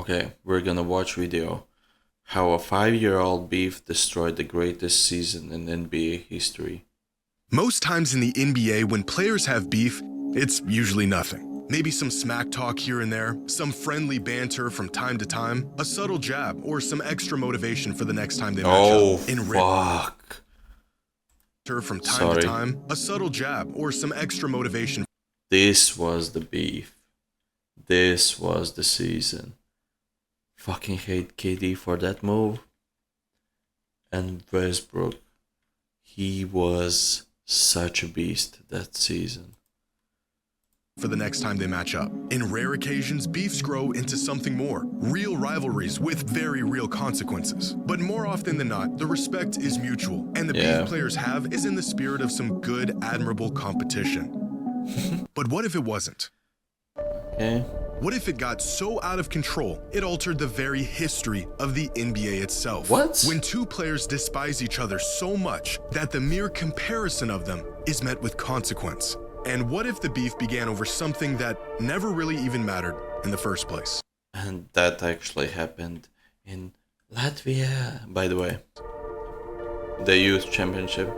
Okay, we're gonna watch video. How a 5-year-old beef destroyed the greatest season in NBA history. Most times in the NBA, when players have beef, it's usually nothing. Maybe some smack talk here and there, some friendly banter from time to time, a subtle jab, or some extra motivation for the next time they match up. Fuck. From time to time, a subtle jab, or some extra motivation. This was the beef. This was the season. Fucking hate KD for that move. And Westbrook. He was such a beast that season. For the next time they match up. In rare occasions, beefs grow into something more. Real rivalries with very real consequences. But more often than not, the respect is mutual. And the beef players have is in the spirit of some good, admirable competition. But what if it wasn't? Okay. What if it got so out of control, it altered the very history of the NBA itself? What? When two players despise each other so much that the mere comparison of them is met with consequence. And what if the beef began over something that never really even mattered in the first place? And that actually happened in Latvia, by the way. The youth championship.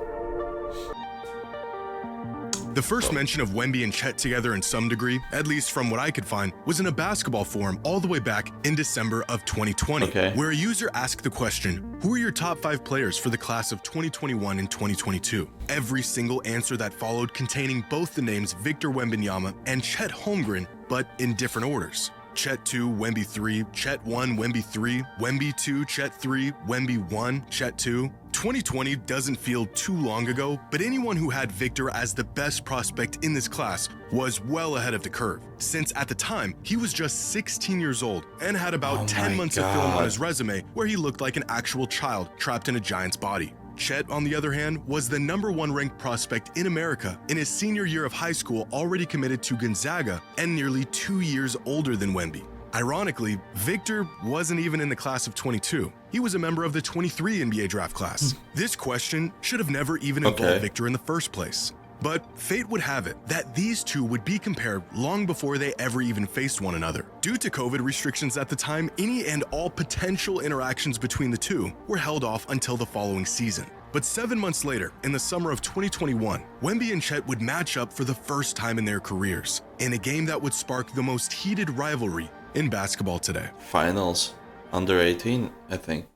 The first mention of Wemby and Chet together in some degree, at least from what I could find, was in a basketball forum all the way back in December of 2020, where a user asked the question, who are your top 5 players for the class of 2021 and 2022? Every single answer that followed containing both the names Victor Wembanyama and Chet Holmgren, but in different orders. Chet 2, Wemby 3, Chet 1, Wemby 3, Wemby 2, Chet 3, Wemby 1, Chet 2. 2020 doesn't feel too long ago, but anyone who had Victor as the best prospect in this class was well ahead of the curve, since at the time, he was just 16 years old and had about 10 months of film on his resume where he looked like an actual child trapped in a giant's body. Chet, on the other hand, was the #1 ranked prospect in America in his senior year of high school, already committed to Gonzaga and nearly 2 years older than Wemby. Ironically, Victor wasn't even in the class of 22. He was a member of the 23 NBA draft class. This question should have never even involved Victor in the first place. But fate would have it that these two would be compared long before they ever even faced one another. Due to COVID restrictions at the time, any and all potential interactions between the two were held off until the following season. But 7 months later, in the summer of 2021, Wemby and Chet would match up for the first time in their careers, in a game that would spark the most heated rivalry in basketball today. Finals. Under 18, I think.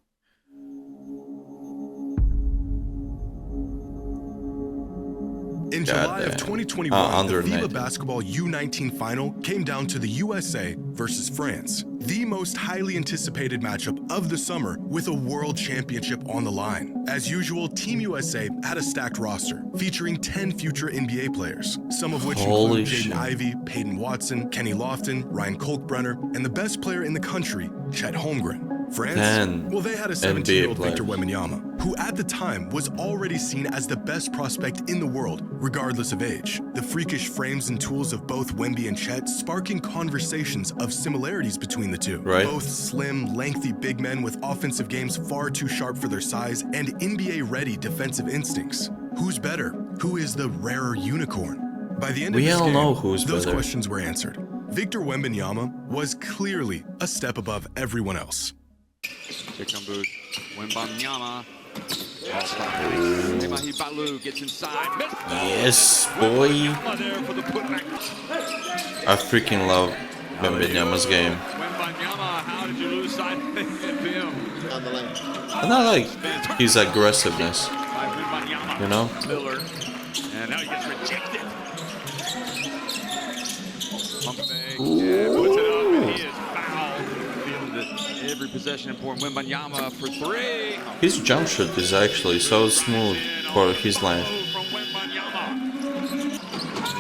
In July of 2021, the FIBA Basketball U19 final came down to the USA versus France, the most highly anticipated matchup of the summer with a world championship on the line. As usual, Team USA had a stacked roster featuring 10 future NBA players, some of which include Jaden Ivey, Peyton Watson, Kenny Lofton, Ryan Kolkbrenner, and the best player in the country, Chet Holmgren. France? Well, they had a 17-year-old Victor Wembanyama, who at the time was already seen as the best prospect in the world, regardless of age. The freakish frames and tools of both Wemby and Chet sparking conversations of similarities between the two. Both slim, lengthy big men with offensive games far too sharp for their size and NBA-ready defensive instincts. Who's better? Who is the rarer unicorn? By the end of this game, those questions were answered. Victor Wembanyama was clearly a step above everyone else. Wembanyama. Gets inside. Yes, boy. I freaking love Wembanyama's game. Wembanyama, how did you lose sight of him? And I like his aggressiveness. You know? And now he gets rejected. Puts it up, and he is fouled. Feeling that every possession important. Wembanyama for 3. His jump shot is actually so smooth for his length.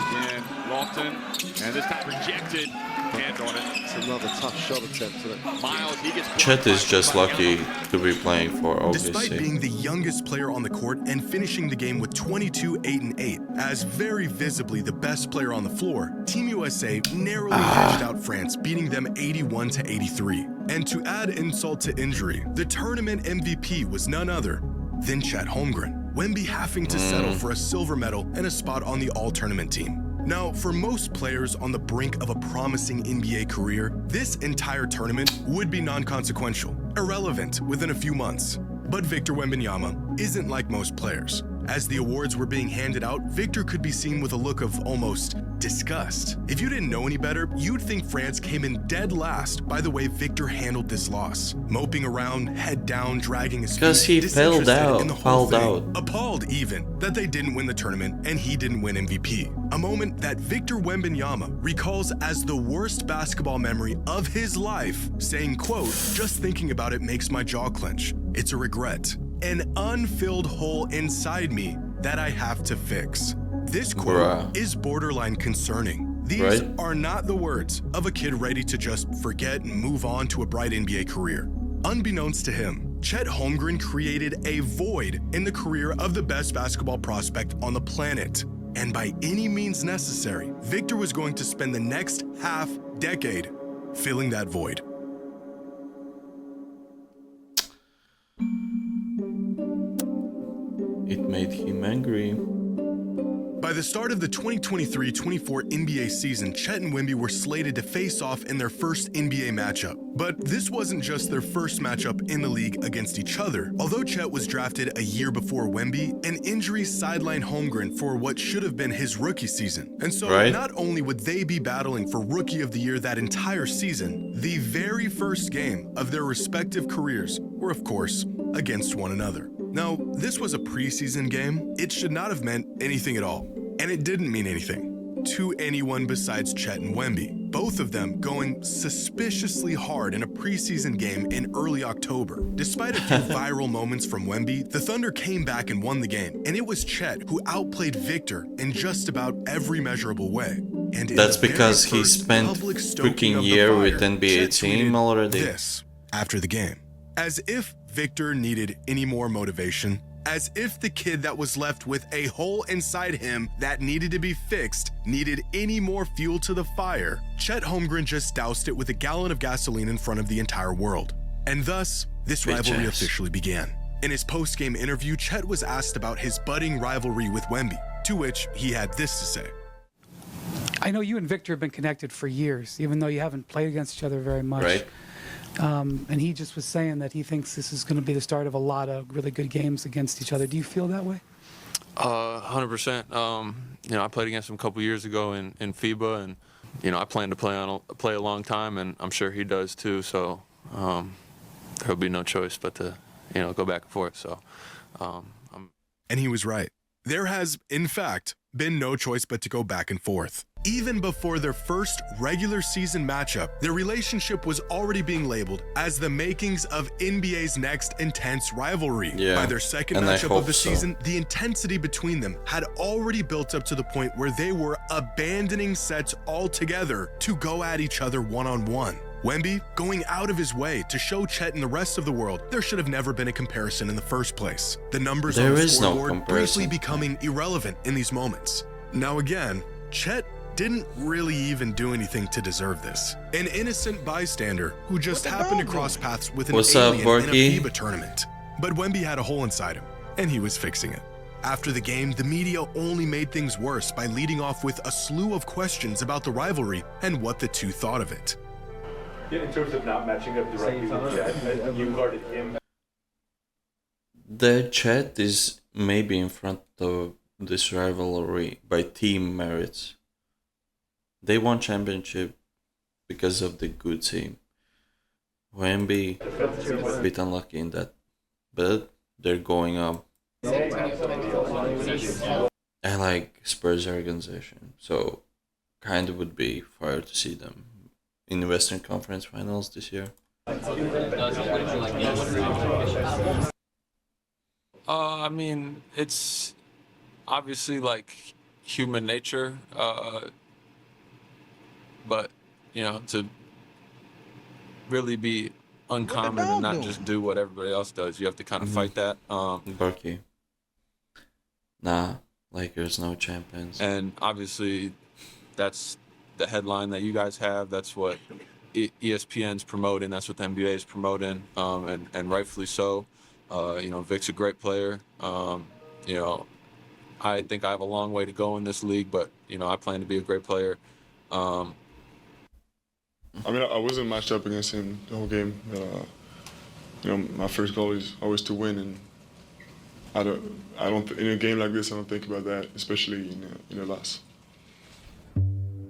Again, Lofton, and this time rejected. Hand on it. It's another tough shot attempt today. Miles, he gets Chet is just lucky to be playing for OKC. Despite being the youngest player on the court and finishing the game with 22, 8, and 8, as very visibly the best player on the floor, Team USA narrowly edged out France, beating them 81-83. And to add insult to injury, the tournament MVP was none other than Chet Holmgren, Wemby having to settle for a silver medal and a spot on the all-tournament team. Now, for most players on the brink of a promising NBA career, this entire tournament would be non-consequential, irrelevant within a few months. But Victor Wembanyama isn't like most players. As the awards were being handed out, Victor could be seen with a look of almost disgust. If you didn't know any better, you'd think France came in dead last by the way Victor handled this loss. Moping around, head down, dragging his feet, because he disinterested fouled in the whole out. thing, appalled even that they didn't win the tournament and he didn't win MVP. A moment that Victor Wembanyama recalls as the worst basketball memory of his life, saying, quote, "Just thinking about it makes my jaw clench. It's a regret. An unfilled hole inside me that I have to fix." This quote is borderline concerning. These are not the words of a kid ready to just forget and move on to a bright NBA career. Unbeknownst to him, Chet Holmgren created a void in the career of the best basketball prospect on the planet. And by any means necessary, Victor was going to spend the next half-decade filling that void. It made him angry. By the start of the 2023-24 NBA season, Chet and Wemby were slated to face off in their first NBA matchup. But this wasn't just their first matchup in the league against each other. Although Chet was drafted a year before Wemby, an injury sidelined Holmgren for what should have been his rookie season. And so not only would they be battling for Rookie of the Year that entire season, the very first game of their respective careers were, of course, against one another. Now, this was a preseason game. It should not have meant anything at all. And it didn't mean anything to anyone besides Chet and Wemby, both of them going suspiciously hard in a preseason game in early October. Despite a few viral moments from Wemby, the Thunder came back and won the game, and it was Chet who outplayed Victor in just about every measurable way. And that's because he spent freaking year with NBA team already. This after the game, as if Victor needed any more motivation, as if the kid that was left with a hole inside him that needed to be fixed needed any more fuel to the fire, Chet Holmgren just doused it with a gallon of gasoline in front of the entire world. And thus, this rivalry officially began. In his post-game interview, Chet was asked about his budding rivalry with Wemby, to which he had this to say. I know you and Victor have been connected for years, even though you haven't played against each other very much. Right. And he just was saying that he thinks this is going to be the start of a lot of really good games against each other. Do you feel that way? 100%. You know, I played against him a couple years ago in FIBA, and you know, I plan to play a long time, and I'm sure he does too. So there'll be no choice but to, you know, go back and forth. So, and he was right. There has, in fact, been no choice but to go back and forth. Even before their first regular season matchup, their relationship was already being labeled as the makings of NBA's next intense rivalry. By their second matchup of the season, the intensity between them had already built up to the point where they were abandoning sets altogether to go at each other one-on-one. Wemby going out of his way to show Chet and the rest of the world there should have never been a comparison in the first place. The numbers on the scoreboard briefly becoming irrelevant in these moments. Now again, Chet didn't really even do anything to deserve this. An innocent bystander who just happened to cross paths with an alien in a FIBA tournament. But Wemby had a hole inside him, and he was fixing it. After the game, the media only made things worse by leading off with a slew of questions about the rivalry and what the two thought of it. Yeah, in terms of not matching up directly with Chet, you guarded him. The Chet is maybe in front of this rivalry by team merits. They won championship because of the good team. Wemby a bit unlucky in that, but they're going up. I like Spurs organization, so kind of would be fire to see them in the Western Conference Finals this year. I mean, it's obviously like human nature, but you know, to really be uncommon and not just do what everybody else does, you have to kind of fight that. Barky. Nah, Lakers no champions. And obviously, that's the headline that you guys have. That's what ESPN's promoting. That's what the NBA is promoting, and rightfully so. You know, Vic's a great player. You know, I think I have a long way to go in this league, but, I plan to be a great player. I mean, I wasn't matched up against him the whole game. My first goal is always to win, and I don't in a game like this, I don't think about that, especially in a loss.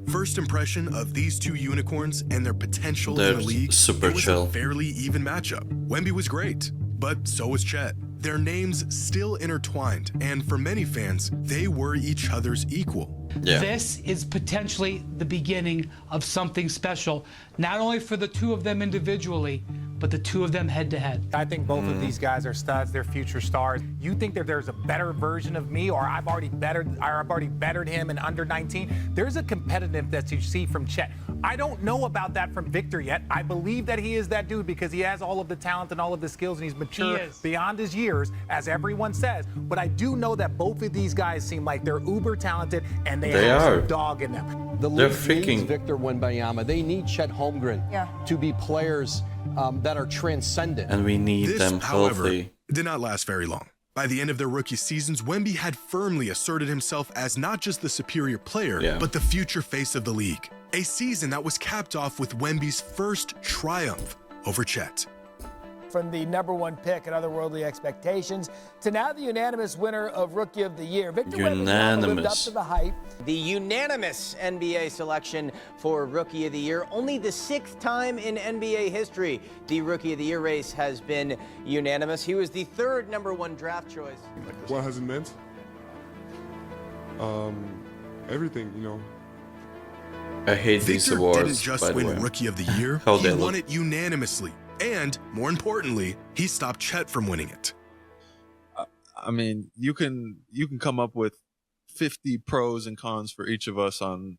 First impression of these two unicorns and their potential They're in the league, super it was chill. a fairly even matchup. Wemby was great, but so was Chet. Their names still intertwined, and for many fans, they were each other's equal. Yeah. This is potentially the beginning of something special, not only for the two of them individually, but the two of them head to head. I think both of these guys are studs. They're future stars. You think that there's a better version of me, or I've already bettered him in under 19? There's a competitiveness that you see from Chet. I don't know about that from Victor yet. I believe that he is that dude because he has all of the talent and all of the skills, and he's mature beyond his years, as everyone says. But I do know that both of these guys seem like they're uber talented, and they have some dog in them. The They're league needs freaking Victor Wembanyama. They need Chet Holmgren to be players that are transcendent. And we need This, them however, healthy. did not last very long. By the end of their rookie seasons, Wemby had firmly asserted himself as not just the superior player, but the future face of the league. A season that was capped off with Wemby's first triumph over Chet. From the #1 pick and otherworldly expectations to now the unanimous winner of Rookie of the Year. Victor Wembanyama lived up to the hype. The unanimous NBA selection for Rookie of the Year. Only the 6th time in NBA history the Rookie of the Year race has been unanimous. He was the 3rd #1 draft choice. What has it meant? Everything, I hate these Victor awards, didn't just by the win way. Rookie of the Year, How he they won look. it unanimously. And, more importantly, he stopped Chet from winning it. I mean, you can come up with 50 pros and cons for each of us on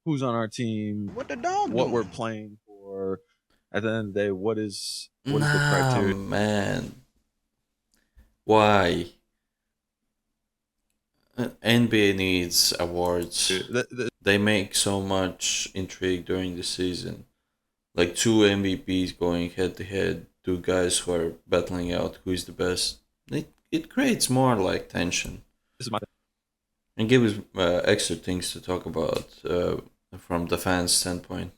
who's on our team, what we're playing for. At the end of the day, what is the criteria? Man, why? NBA needs awards. They make so much intrigue during the season. Like 2 MVPs going head to head, 2 guys who are battling out who is the best. It creates more like tension. And gives extra things to talk about from the fans' standpoint.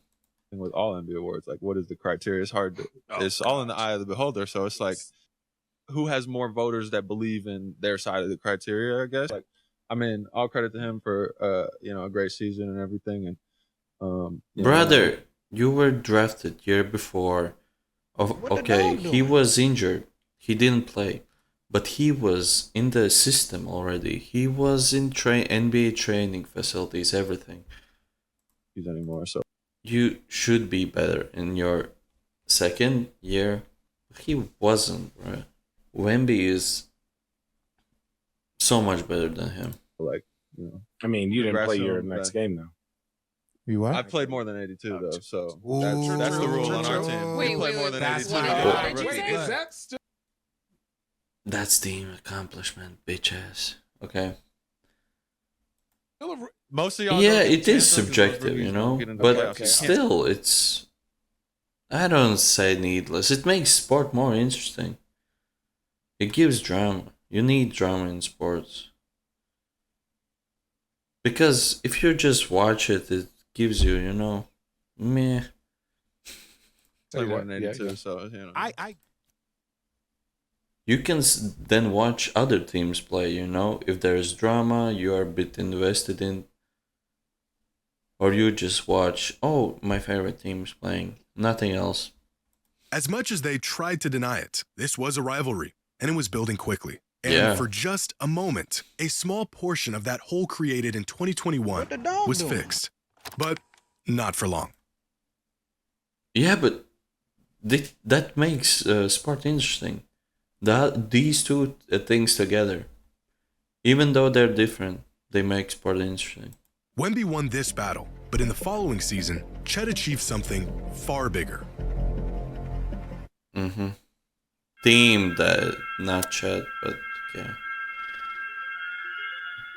With all NBA awards, like what is the criteria? It's hard to. It's all in the eye of the beholder. So it's like, who has more voters that believe in their side of the criteria? I guess. Like, I mean, all credit to him for a great season and everything. And brother, you were drafted year before. Okay, he was injured. He didn't play, but he was in the system already. He was in NBA training facilities, everything. He's anymore, so you should be better in your second year. He wasn't, right? Wemby is so much better than him. Like, I mean, you didn't play your next game though. You what? I played more than 82 though, so that's the rule on our team. Wait, play more than 82. That's team accomplishment, bitch ass. Okay. Most of y'all. Yeah, it is subjective, but still, it's. I don't say needless. It makes sport more interesting. It gives drama. You need drama in sports. Because if you just watch it, it gives you, meh. Play more than 82, so You can then watch other teams play, If there's drama, you are a bit invested in. Or you just watch, my favorite team's playing. Nothing else. As much as they tried to deny it, this was a rivalry, and it was building quickly. And for just a moment, a small portion of that hole created in 2021 was fixed. But not for long. Yeah, but that makes sport interesting. These two things together, even though they're different, they make sport interesting. Wemby won this battle, but in the following season, Chet achieved something far bigger. Team that, not Chet, but yeah.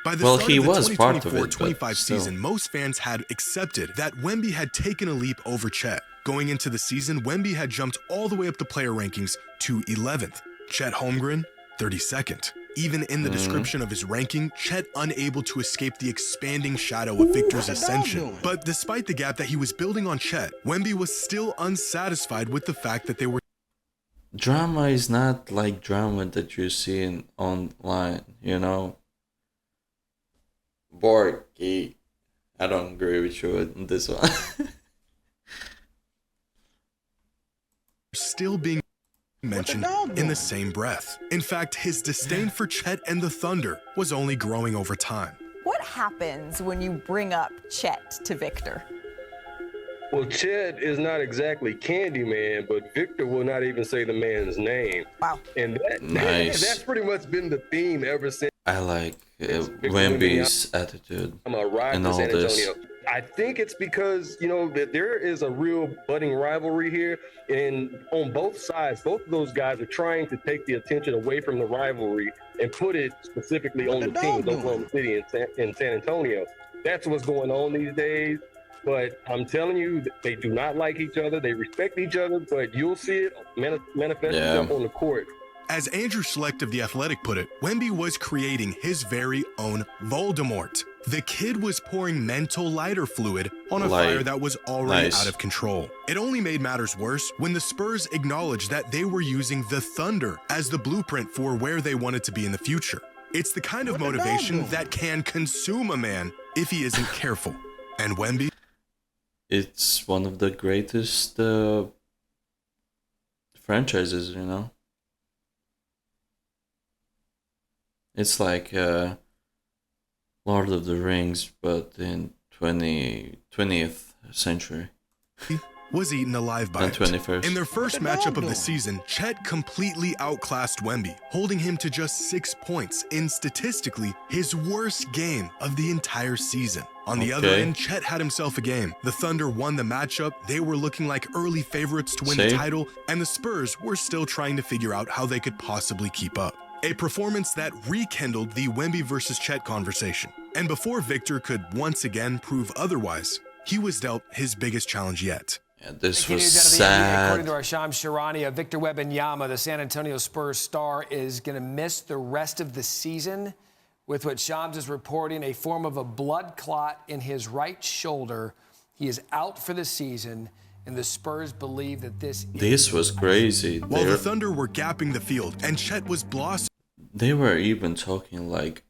By the start he of the was part of it, 2024-25 season, most fans had accepted that Wemby had taken a leap over Chet. Going into the season, Wemby had jumped all the way up the player rankings to 11th. Chet Holmgren, 32nd. Even in the description of his ranking, Chet unable to escape the expanding shadow of Victor's ascension. But despite the gap that he was building on Chet, Wemby was still unsatisfied with the fact that they were... Drama is not like drama that you see online, you know? Borky. I don't agree with you on this one. Still being mentioned in the same breath. In fact, his disdain for Chet and the Thunder was only growing over time. What happens when you bring up Chet to Victor? Well, Chet is not exactly Candyman, but Victor will not even say the man's name. Wow. And that's pretty much been the theme ever since. I like Wemby's attitude I'm a ride and to all San this. Antonio. I think it's because, you know, that there is a real budding rivalry here. And on both sides, both of those guys are trying to take the attention away from the rivalry and put it specifically on the teams, Oklahoma City and San Antonio. That's what's going on these days. But I'm telling you, they do not like each other. They respect each other, but you'll see it manifest itself on the court. As Andrew Schlecht of The Athletic put it, Wemby was creating his very own Voldemort. The kid was pouring mental lighter fluid on a fire that was already out of control. It only made matters worse when the Spurs acknowledged that they were using the Thunder as the blueprint for where they wanted to be in the future. It's the kind of motivation that can consume a man if he isn't careful. And Wemby? It's one of the greatest franchises, you know? It's like Lord of the Rings, but in 20th century. Was eaten alive by and 21st. In their first matchup of the season, Chet completely outclassed Wemby, holding him to just 6 points in statistically his worst game of the entire season. On the other end, Chet had himself a game. The Thunder won the matchup, they were looking like early favorites to win the title, and the Spurs were still trying to figure out how they could possibly keep up. A performance that rekindled the Wemby versus Chet conversation. And before Victor could once again prove otherwise, he was dealt his biggest challenge yet. Yeah, this was sad. According to our Shams Sharania, Victor Wembanyama, the San Antonio Spurs star, is going to miss the rest of the season with what Shams is reporting, a form of a blood clot in his right shoulder. He is out for the season, and the Spurs believe that this was crazy. While the Thunder were gapping the field and Chet was blossoming, they were even talking like,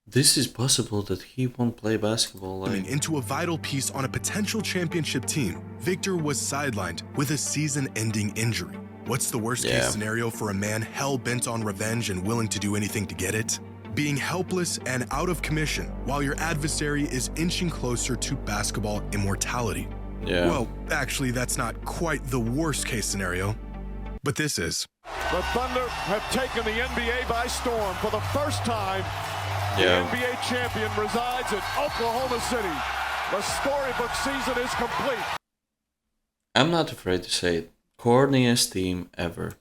this is possible that he won't play basketball. Like, into a vital piece on a potential championship team, Victor was sidelined with a season-ending injury. What's the worst-case scenario for a man hell-bent on revenge and willing to do anything to get it? Being helpless and out of commission while your adversary is inching closer to basketball immortality. Yeah. Well, actually, that's not quite the worst-case scenario, but this is. The Thunder have taken the NBA by storm for the first time. The NBA champion resides in Oklahoma City. The storybook season is complete. I'm not afraid to say it. Corniest team ever.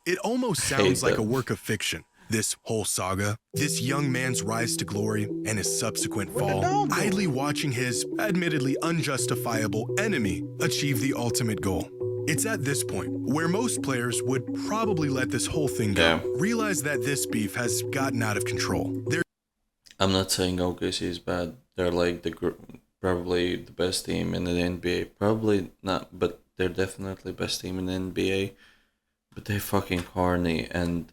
It almost sounds like a work of fiction. This whole saga, this young man's rise to glory and his subsequent fall, idly watching his admittedly unjustifiable enemy achieve the ultimate goal. It's at this point where most players would probably let this whole thing go, realize that this beef has gotten out of control. I'm not saying OKC is bad. They're like probably the best team in the NBA. Probably not, but they're definitely best team in the NBA. But they're fucking corny, and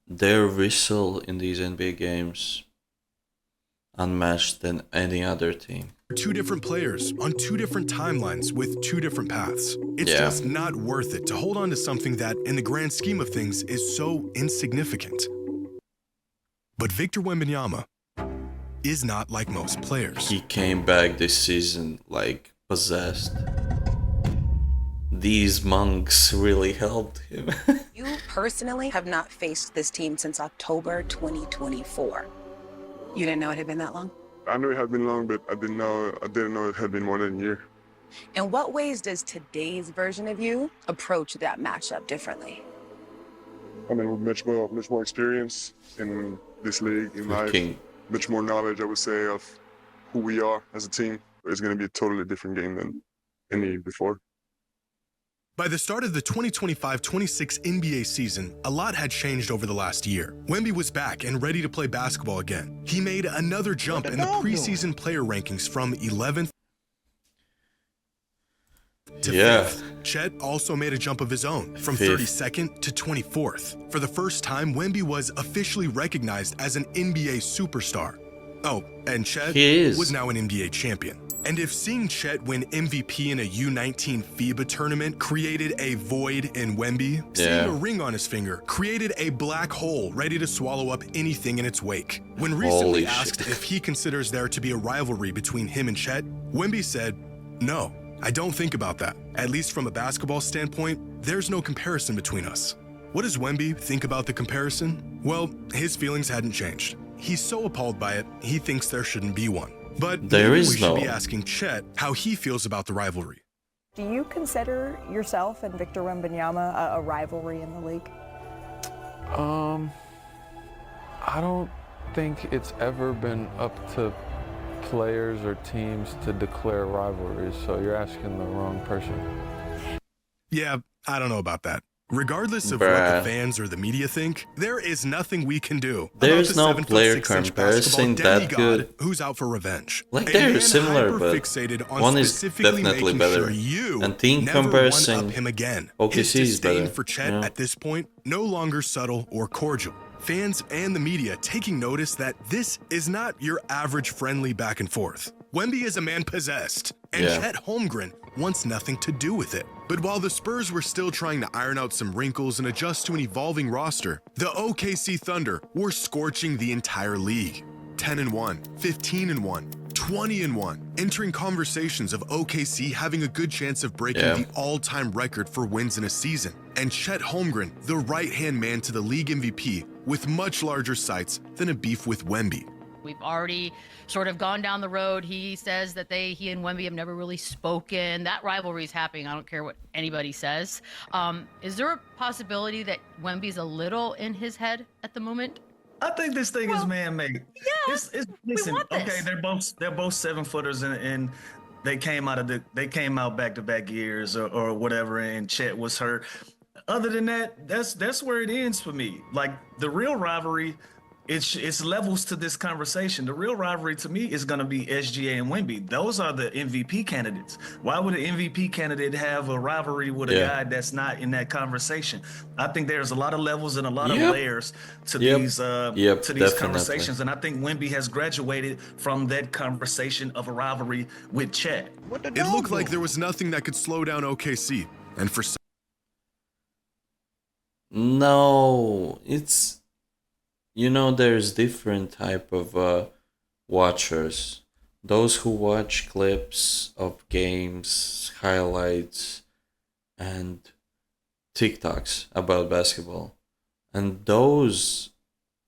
their whistle in these NBA games unmatched than any other team. Two different players on two different timelines with two different paths. It's just not worth it to hold on to something that, in the grand scheme of things, is so insignificant. But Victor Wembanyama is not like most players. He came back this season like possessed. These monks really helped him. You personally have not faced this team since October 2024. You didn't know it had been that long? I knew it had been long, but I didn't know it had been more than a year. In what ways does today's version of you approach that matchup differently? I mean, with much more experience in this league, in life, much more knowledge, I would say, of who we are as a team. It's going to be a totally different game than any before. By the start of the 2025-26 NBA season, a lot had changed over the last year. Wemby was back and ready to play basketball again. He made another jump in the preseason player rankings from 11th to 5th. Chet also made a jump of his own from 32nd to 24th. For the first time, Wemby was officially recognized as an NBA superstar. Oh, and Chet was now an NBA champion. And if seeing Chet win MVP in a U19 FIBA tournament created a void in Wemby, seeing a ring on his finger created a black hole ready to swallow up anything in its wake. When recently asked if he considers there to be a rivalry between him and Chet, Wemby said, "No, I don't think about that. At least from a basketball standpoint, there's no comparison between us." What does Wemby think about the comparison? Well, his feelings hadn't changed. He's so appalled by it, he thinks there shouldn't be one. But maybe we should be asking Chet how he feels about the rivalry. Do you consider yourself and Victor Wembanyama a rivalry in the league? I don't think it's ever been up to players or teams to declare rivalries, so you're asking the wrong person. Yeah, I don't know about that. Regardless of what the fans or the media think, there is nothing we can do. There's no player comparison that good. Who's out for revenge? Like they're similar, but one is definitely better. And team comparison, OKC is better. For Chet at this point, no longer subtle or cordial. Fans and the media taking notice that this is not your average friendly back and forth. Wemby is a man possessed, and Chet Holmgren wants nothing to do with it. But while the Spurs were still trying to iron out some wrinkles and adjust to an evolving roster, the OKC Thunder were scorching the entire league. 10-1, 15-1, 20-1, entering conversations of OKC having a good chance of breaking the all-time record for wins in a season. And Chet Holmgren, the right-hand man to the league MVP, with much larger sights than a beef with Wemby. We've already sort of gone down the road. He says that he and Wemby have never really spoken. That rivalry is happening. I don't care what anybody says. Is there a possibility that Wemby's a little in his head at the moment? I think this thing is man-made. Yeah, listen, we want this. Okay, they're both 7-footers and they came out back-to-back years or whatever, and Chet was hurt. Other than that, that's where it ends for me. Like the real rivalry, it's levels to this conversation. The real rivalry to me is going to be SGA and Wemby. Those are the MVP candidates. Why would an MVP candidate have a rivalry with a guy that's not in that conversation? I think there's a lot of levels and a lot of layers to these conversations, and I think Wemby has graduated from that conversation of a rivalry with Chet. It looked like there was nothing that could slow down OKC, and for some it's there's different type of watchers. Those who watch clips of games, highlights, and TikToks about basketball. And those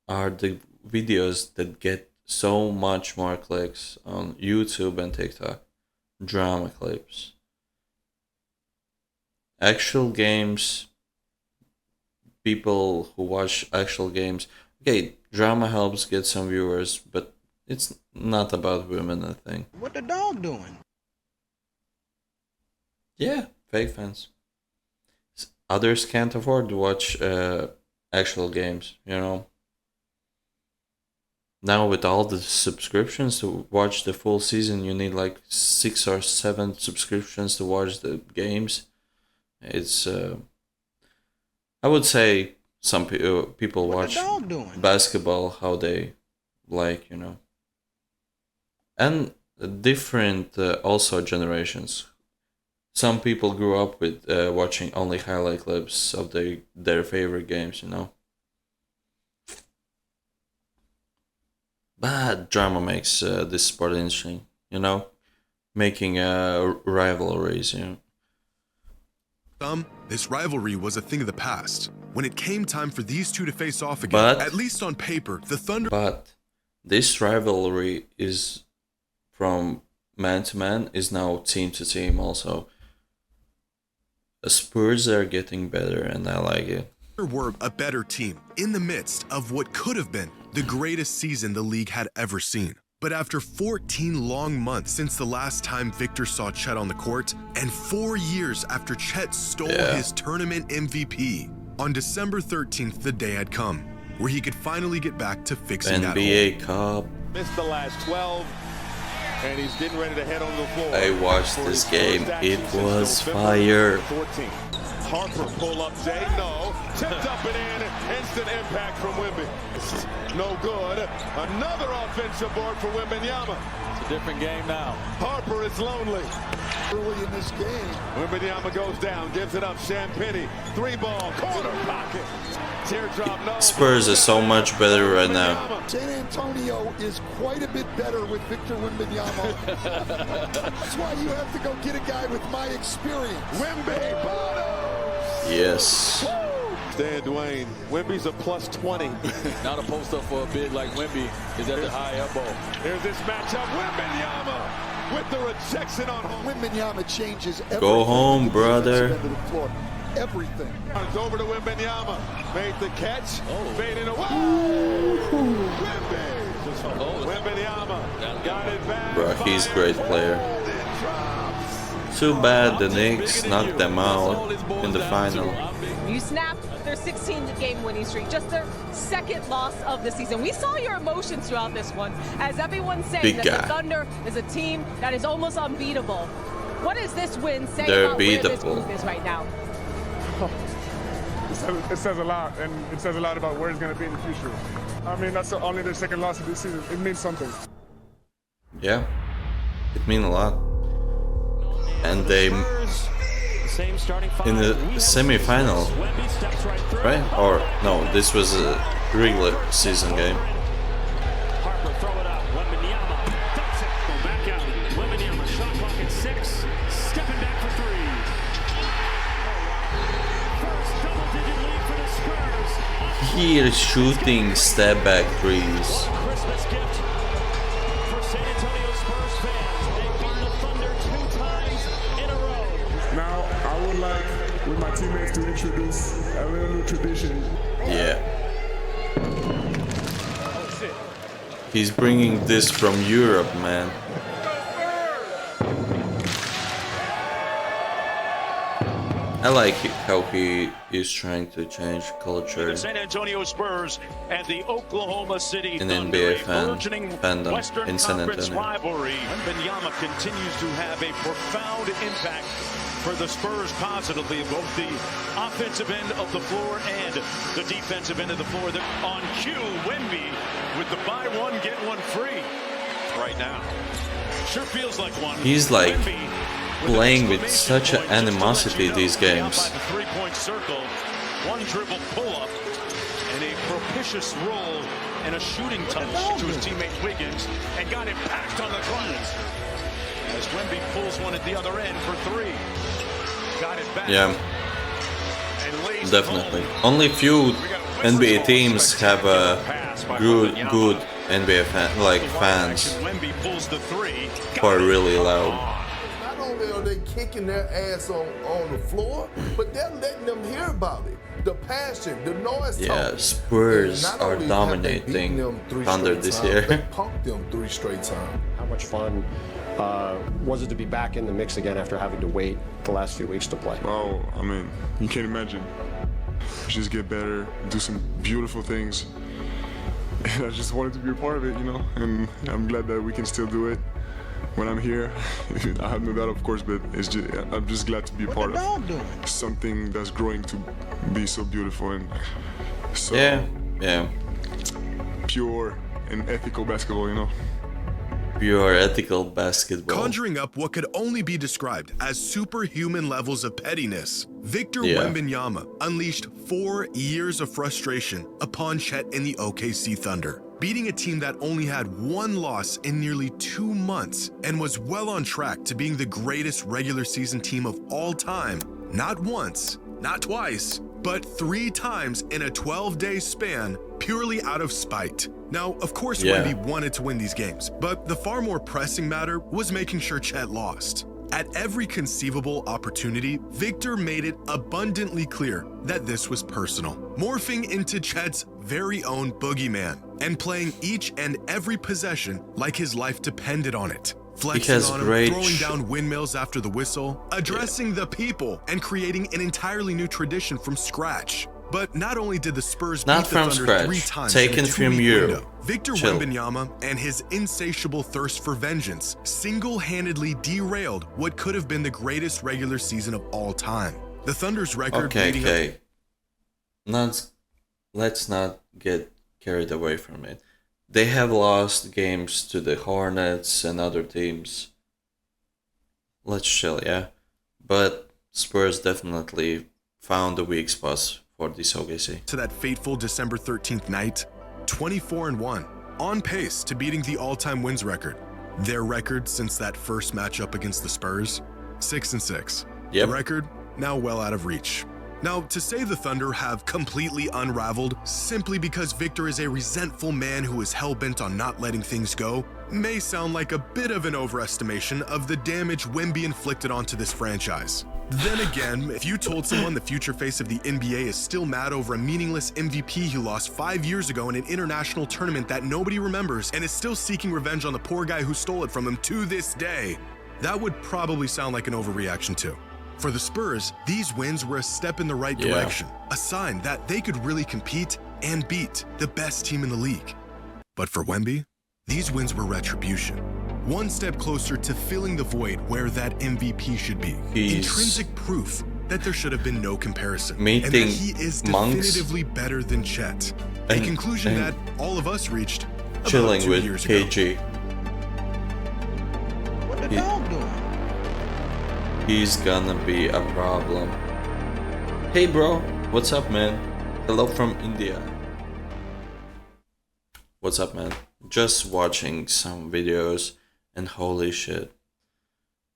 are the videos that get so much more clicks on YouTube and TikTok. Drama clips. Actual games, people who watch actual games. Okay, drama helps get some viewers, but it's not about women, I think. What the dog doing? Yeah, fake fans. Others can't afford to watch actual games, Now with all the subscriptions to watch the full season, you need like 6 or 7 subscriptions to watch the games. It's, I would say some people watch basketball how they like, And different also generations. Some people grew up with watching only highlight clips of their favorite games, But drama makes this sport interesting, making rivalries, This rivalry was a thing of the past. When it came time for these two to face off again, at least on paper, the Thunder... But this rivalry is from man to man, is now team to team also. The Spurs are getting better, and I like it. Were a better team in the midst of what could have been the greatest season the league had ever seen. But after 14 long months since the last time Victor saw Chet on the court, and 4 years after Chet stole his tournament MVP, on December 13th, the day had come, where he could finally get back to fixing that hole. NBA Cup. Missed the last 12, and he's getting ready to head on the floor. I watched this game. It was fire. 14. Harper pull up Jay, no. Tipped up and in. Instant impact from Wemby. No good. Another offensive board for Wembanyama. It's a different game now. Harper is lonely. Early in this game. Wembanyama goes down, gives it up. Champagny, 3-ball, corner pocket. Teardrop, no. Spurs is so much better right now. San Antonio is quite a bit better with Victor Wembanyama. That's why you have to go get a guy with my experience. Wemby, bottom. Yes. Dan Dwayne, Wemby's a plus 20. Not a post up for a big like Wemby is at the high elbow. Here's this matchup. Wembanyama with the rejection on home. Wembanyama changes everything. Go home, brother. Everything. It's over to Wembanyama. Made the catch. Fading away. Wemby. Wembanyama got it back. Bro, he's a great player. Too bad the Knicks knocked them out in the final. You snapped their 16-game winning streak, just their second loss of the season. We saw your emotions throughout this one, as everyone's saying that the Thunder is a team that is almost unbeatable. What does this win say about where this group is right now? It says a lot, and it says a lot about where it's going to be in the future. I mean, that's only their second loss of this season. It means something. Yeah, it means a lot. And they in the semi-final, right? Or no, this was a regular season game. Harper throw it up. Wembanyama dumps it. Back out. Wembanyama shot clock at 6. Stepping back for 3. First double-digit lead for the Spurs. He is shooting step back threes. Christmas gift for San Antonio Spurs fans. They beat the Thunder 2 times in a row. Now, I would like with my teammates to introduce a little new tradition. Yeah. He's bringing this from Europe, man. I like how he is trying to change culture. The San Antonio Spurs and the Oklahoma City in Thunder, NBA fandom Western in San Conference Antonio. rivalry. Wembanyama continues to have a profound impact for the Spurs positively, both the offensive end of the floor and the defensive end of the floor. On cue, Wemby with the buy one, get one free right now. Sure feels like one. He's like playing with such an animosity these games. The three-point circle, one dribble pull-up, and a propitious roll and a shooting touch to his teammate Wiggins, and got him packed on the glass. As Wemby pulls one at the other end for 3. Got it back. Yeah, definitely. Only few NBA teams have a good NBA fans who are really loud. Not only are they kicking their ass on the floor, but they're letting them hear about it. The passion, the noise. Yeah, Spurs are dominating Thunder this year. They punked them 3 straight times. How much fun was it to be back in the mix again after having to wait the last few weeks to play? Well, I mean, you can't imagine. Just get better, do some beautiful things. And I just wanted to be a part of it, you know, and I'm glad that we can still do it when I'm here. I have no doubt, of course, but it's just, I'm just glad to be a part of something that's growing to be so beautiful and so pure and ethical basketball, you know. Pure ethical basketball. Conjuring up what could only be described as superhuman levels of pettiness, Victor Wembanyama unleashed 4 years of frustration upon Chet and the OKC Thunder, beating a team that only had 1 loss in nearly 2 months and was well on track to being the greatest regular season team of all time, not once, not twice, but 3 times in a 12-day span, purely out of spite. Now, of course, Wemby wanted to win these games, but the far more pressing matter was making sure Chet lost. At every conceivable opportunity, Victor made it abundantly clear that this was personal, morphing into Chet's very own boogeyman. and playing each and every possession like his life depended on it. Flexing Because on him, throwing down windmills after the whistle, addressing the people, and creating an entirely new tradition from scratch. But not only did the Spurs beat the Thunder 3 times taken in a from 2-week you. window, Victor Wembanyama and his insatiable thirst for vengeance single-handedly derailed what could have been the greatest regular season of all time. The Thunder's record Okay. Let's not get carried away from it. They have lost games to the Hornets and other teams. Let's chill, yeah? But Spurs definitely found the weak spots for this OKC. To that fateful December 13th night, 24-1, on pace to beating the all-time wins record. Their record since that first matchup against the Spurs, 6-6. Yep. The record now well out of reach. Now, to say the Thunder have completely unraveled simply because Victor is a resentful man who is hell-bent on not letting things go may sound like a bit of an overestimation of the damage Wemby inflicted onto this franchise. Then again, if you told someone the future face of the NBA is still mad over a meaningless MVP he lost 5 years ago in an international tournament that nobody remembers and is still seeking revenge on the poor guy who stole it from him to this day, that would probably sound like an overreaction too. For the Spurs, these wins were a step in the right direction, a sign that they could really compete and beat the best team in the league. But for Wemby, these wins were retribution. One step closer to filling the void where that MVP should be. Intrinsic proof that there should have been no comparison. And that he is definitively better than Chet. A conclusion that all of us reached about chilling 2 with years KG. ago. What the dog doing? He's gonna be a problem. Hey bro, what's up man? Hello from India. What's up man? Just watching some videos and holy shit.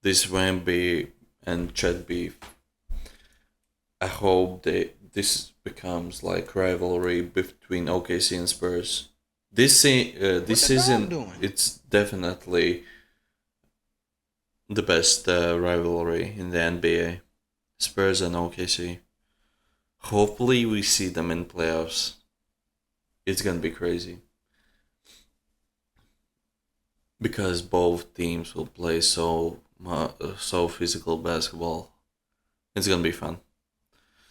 This Wemby and Chet beef. I hope this becomes like rivalry between OKC and Spurs. This season it's definitely the best rivalry in the NBA. Spurs and OKC. Hopefully we see them in playoffs. It's gonna be crazy. Because both teams will play so physical basketball. It's gonna be fun.